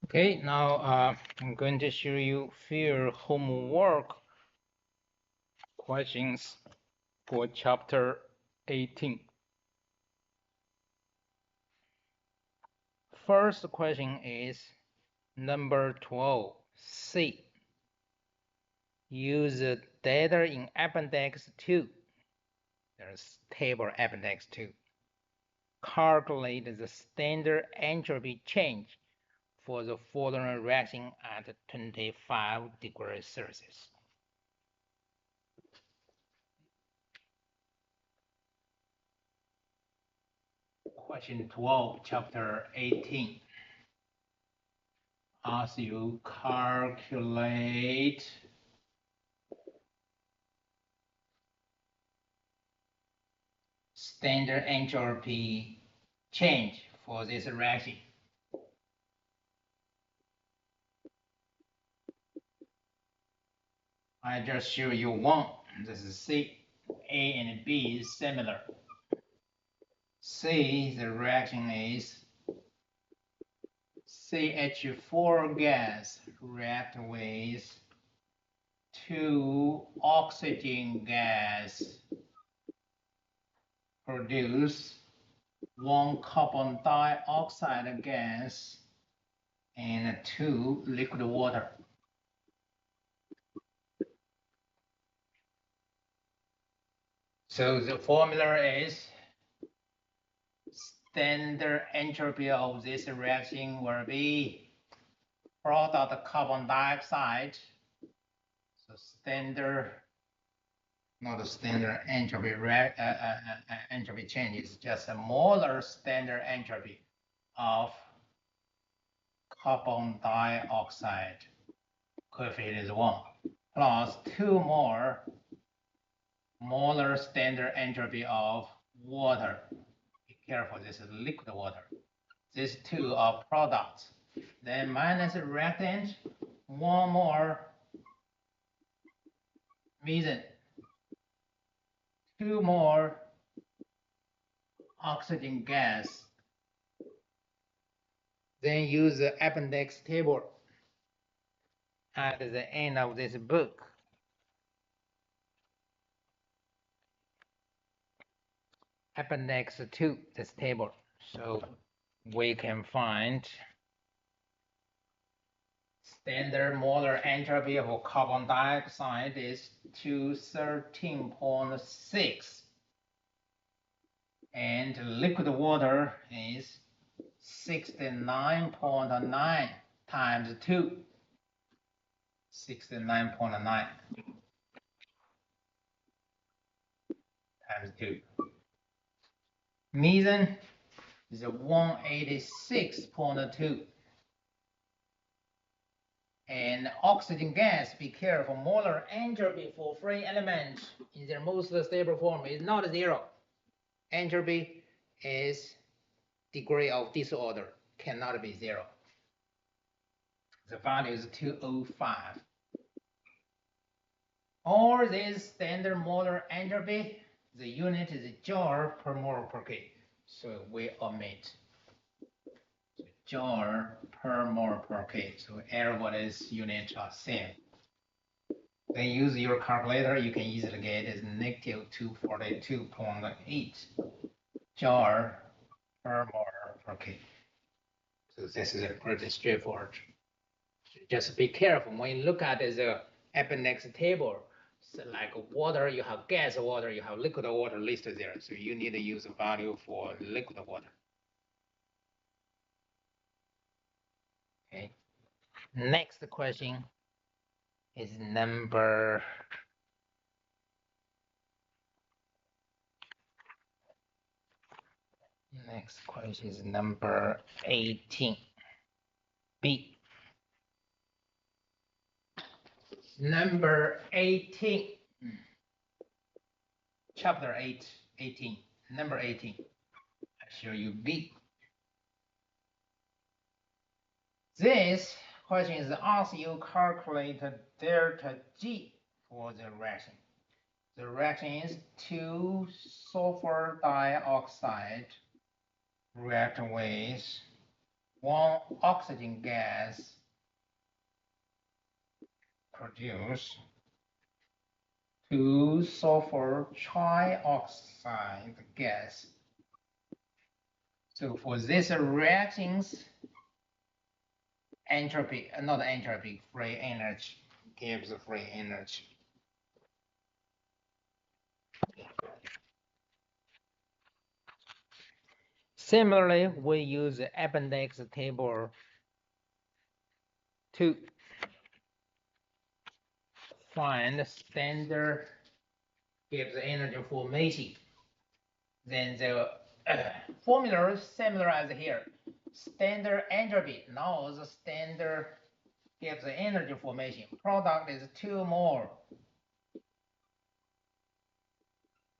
Okay, now I'm going to show you few homework questions for chapter 18. First question is number 12, C. Use the data in appendix 2. There's table appendix 2. Calculate the standard entropy change for the following reaction at 25 degrees Celsius. Question 12, chapter 18. As you calculate standard entropy change for this reaction. I just show you one. This is C. A and B is similar. C, the reaction is CH4 gas react with 2 oxygen gas, produce 1 carbon dioxide gas and 2 liquid water. So the formula is standard entropy of this reaction will be product carbon dioxide. So standard, not a standard entropy entropy change, is just a molar standard entropy of carbon dioxide. Coefficient is 1 plus 2 more molar standard entropy of water. Be careful, this is liquid water. These two are products. Then minus reactant, 1 more meson, 2 more oxygen gas. Then use the appendix table at the end of this book. Appendix 2, this table. So we can find standard molar entropy of carbon dioxide is 213.6, and liquid water is 69.9 times 2, 69.9 times 2. Meson is 186.2. And oxygen gas, be careful, molar entropy for free element in their most stable form is not 0. Entropy is degree of disorder, cannot be 0. The value is 205. All this standard molar entropy, the unit is joule per mole per K. So we omit joule per mole per K. So everybody's units are same. Then use your calculator, you can easily get is negative 242.8 joule per mole per K. So this is pretty straightforward. Just be careful when you look at the appendix table. So like water, you have gas water, you have liquid water listed there. So you need to use a value for liquid water. Okay. Next question is number Next question is number 18. B. Number 18. Chapter 8, 18. Number 18. I show you B. This question is ask you calculate delta G for the reaction. The reaction is 2 sulfur dioxide react with one oxygen gas produce two sulfur trioxide gas. So for these reactions, entropy, not entropy, free energy gives free energy. Similarly, we use the appendix table to find standard gives energy formation. Then the formula is similar as here. Standard entropy. Now the standard gives the energy formation. Product is 2 more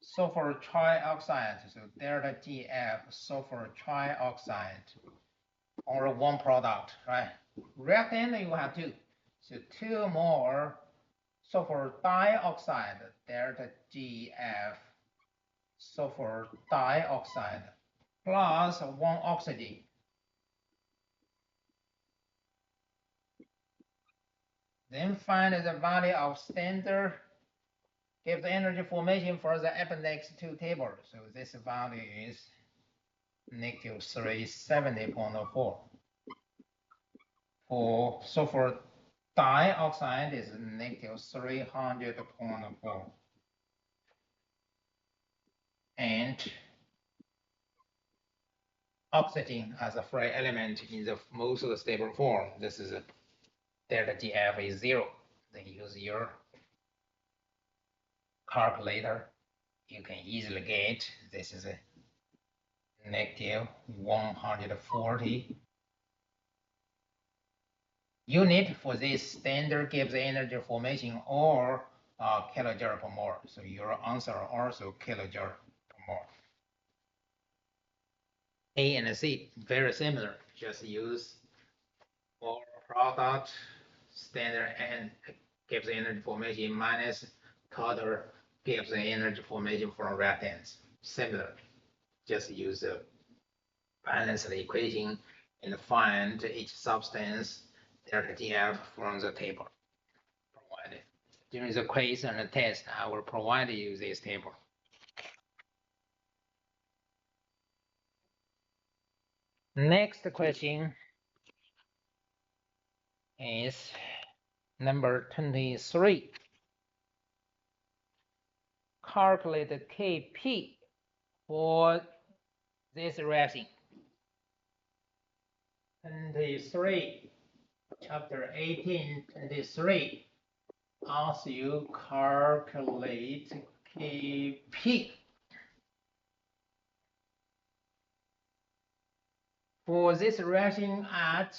sulfur trioxide. So delta GF sulfur trioxide, or one product, right? Reactant you have 2. So 2 more sulfur dioxide, delta GF sulfur dioxide, plus 1 oxygen. Then find the value of standard gives the energy formation for the appendix 2 table. So this value is negative 370.4. For sulfur dioxide is negative 300.4. And oxygen as a free element in the most stable form. This is delta GF is 0. Then use your calculator. You can easily get this is a negative 140 unit for this standard gives energy formation, or kilojoule per mole. So your answer also kilojoule per mole. A and C very similar. Just use for product standard and gives energy formation minus total gives the energy formation from reactants. Similar. Just use the balanced equation and find each substance delta GF from the table provided. During the quiz and the test, I will provide you this table. Next question is number 23. Calculate the Kp for this reaction. 23, chapter 18, 23. Asks you calculate Kp. For this reaction at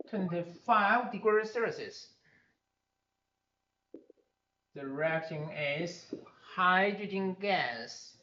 25 degrees Celsius, the reaction is hydrogen gas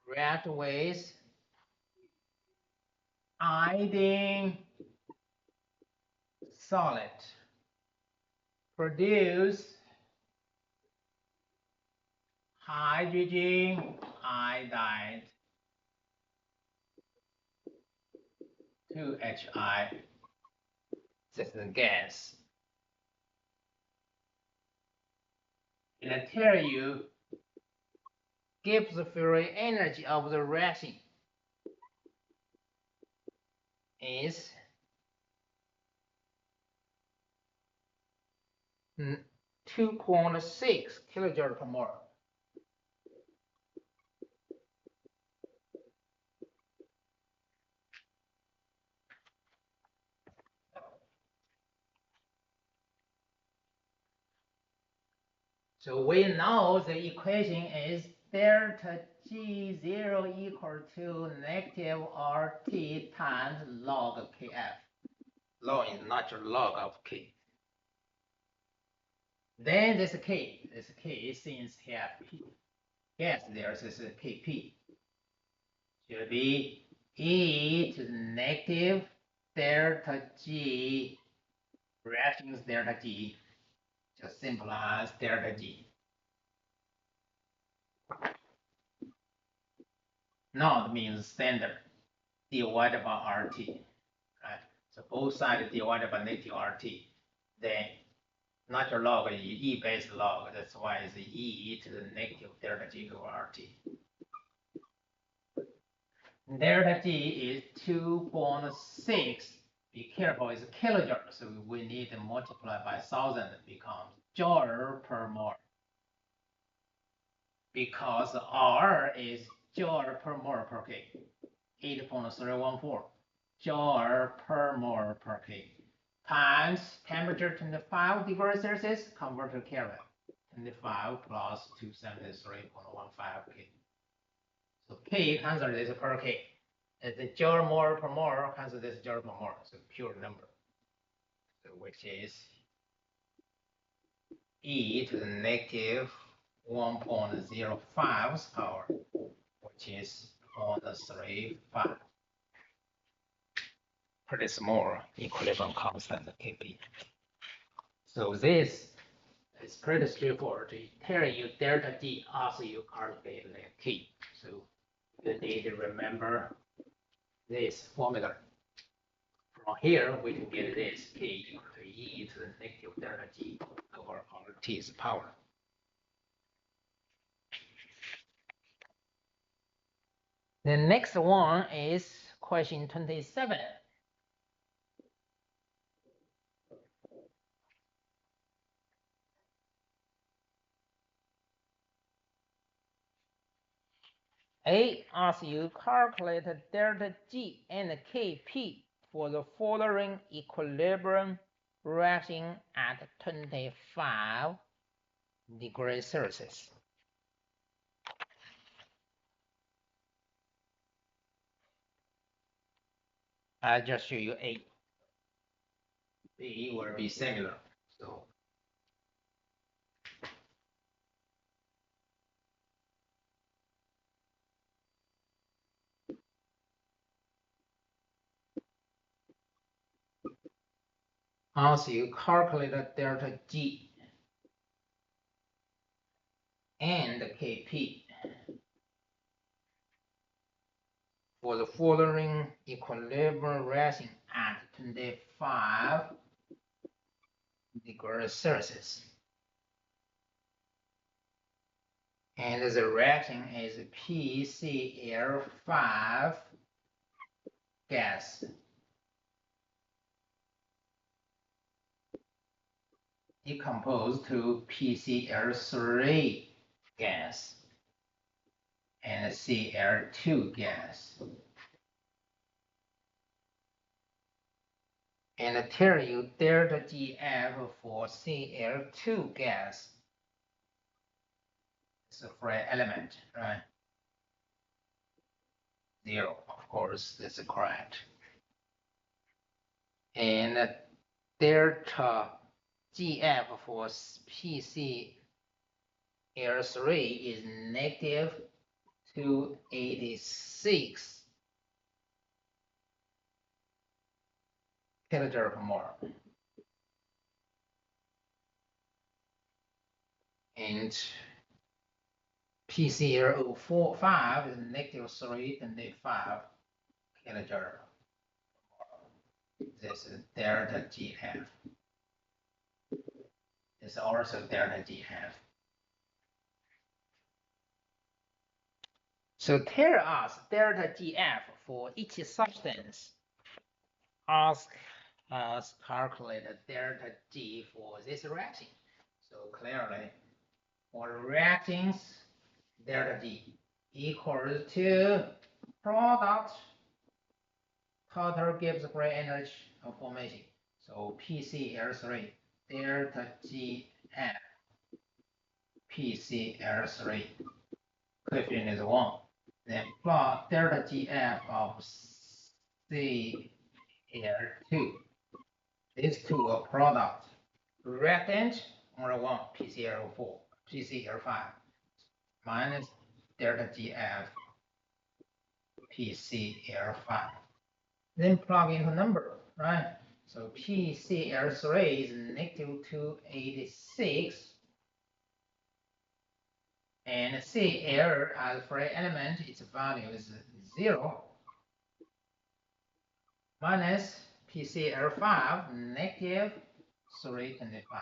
react with iodine solid, produce hydrogen iodide 2Hi. This is a gas. And I tell you, gives the free energy of the reaction is 2.6 kilojoule per mole. So we know the equation is delta G0 equal to negative RT times log of Kf. Log is natural log of K. Then this K since here yes, there's this Kp should be e to the negative delta G reactions delta G. Just simplify delta G. Now it means standard. divided by RT, right? So both sides divided by negative RT. Then natural log is E base log. That's why it's E to the negative delta G over RT. Delta G is 2.6. Be careful, it's a kilojoule, so we need to multiply by 1,000. It becomes joule per mole. Because R is joule per mole per K, 8.314 joule per mole per K, times temperature 25 degrees Celsius, convert to Kelvin, 25 plus 273.15 K. So K cancel this per K. The joule mole per mole cancel this joule per mole, so pure number. So which is E to the negative 1.05 power, which is 0.35. Pretty small equilibrium constant Kp. So this is pretty straightforward. To tell you delta G, also you calculate the K. So you need to remember this formula. From here, we can get this K equal to E to the negative delta G over RT's power. The next one is question 27. A asks you calculate delta G and Kp for the following equilibrium reaction at 25 degrees Celsius. I'll just show you A. B will be similar. So also you calculate delta G and Kp for the following equilibrium reaction at 25 degrees Celsius. And the reaction is PCl5 gas. Decomposed to PCl3 gas and Cl2 gas. And tell you delta GF for Cl2 gas. It's a free element, right? 0, of course, that's correct. And delta GF for PCl3 is negative 286 kilojoule per mole. And PCl5 is negative 325 kilojoule. This is delta GF. It's also delta GF. So tell us delta GF for each substance. Ask us calculate delta G for this reaction. So clearly, for reactions, delta G equals to product total Gibbs free energy of formation. So PCl3 delta GF PCl3 coefficient is 1. Then plot delta GF of Cl2. These two are product. Reactant only one PCl4, PCl5 minus delta GF PCl5. Then plug into number, right? So PCl3 is negative 286. And Cl as free element, its value is 0. minus PCl5 negative 325.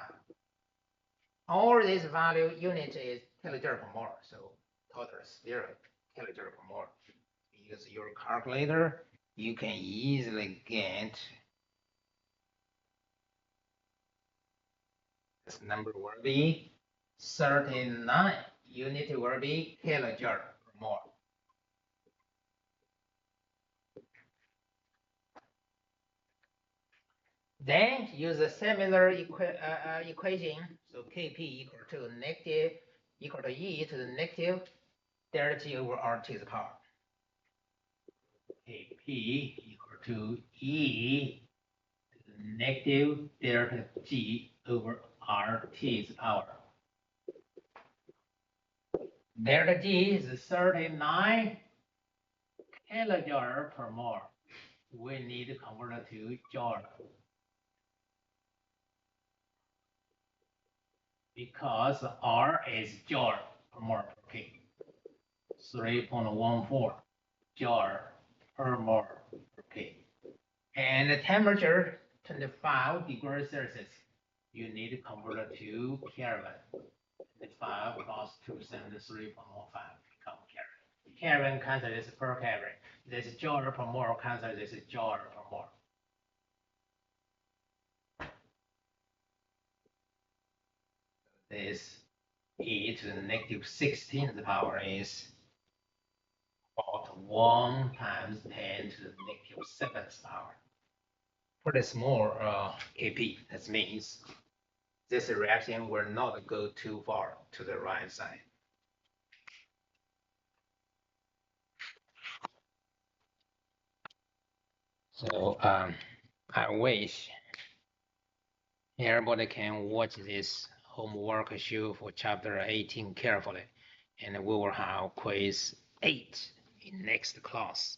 All this value unit is kilojoule per mole, so total is 0 kilojoule per mole. Use your calculator, you can easily get this number will be 39 unit will be kilojoule per mole. Then use a similar equation. So Kp equal to E to the negative delta G over RT to the power. Kp equal to E to the negative delta G over RT to the power. Delta G is 39 kilojoule per mole. We need to convert it to joule. Because R is joule per mole per K. 3.14 joule per mole per K. And the temperature, 25 degrees Celsius. You need to convert it to Kelvin. 25 plus 273.15 become Kelvin. Kelvin cancel this per Kelvin. This joule per mole cancel this joule per mole. This e to the negative 16 to the power is about 1 times 10 to the negative 7th power. Pretty small Kp. That means this reaction will not go too far to the right side. So I wish everybody can watch this homework show for chapter 18 carefully, and we will have quiz 8 in next class.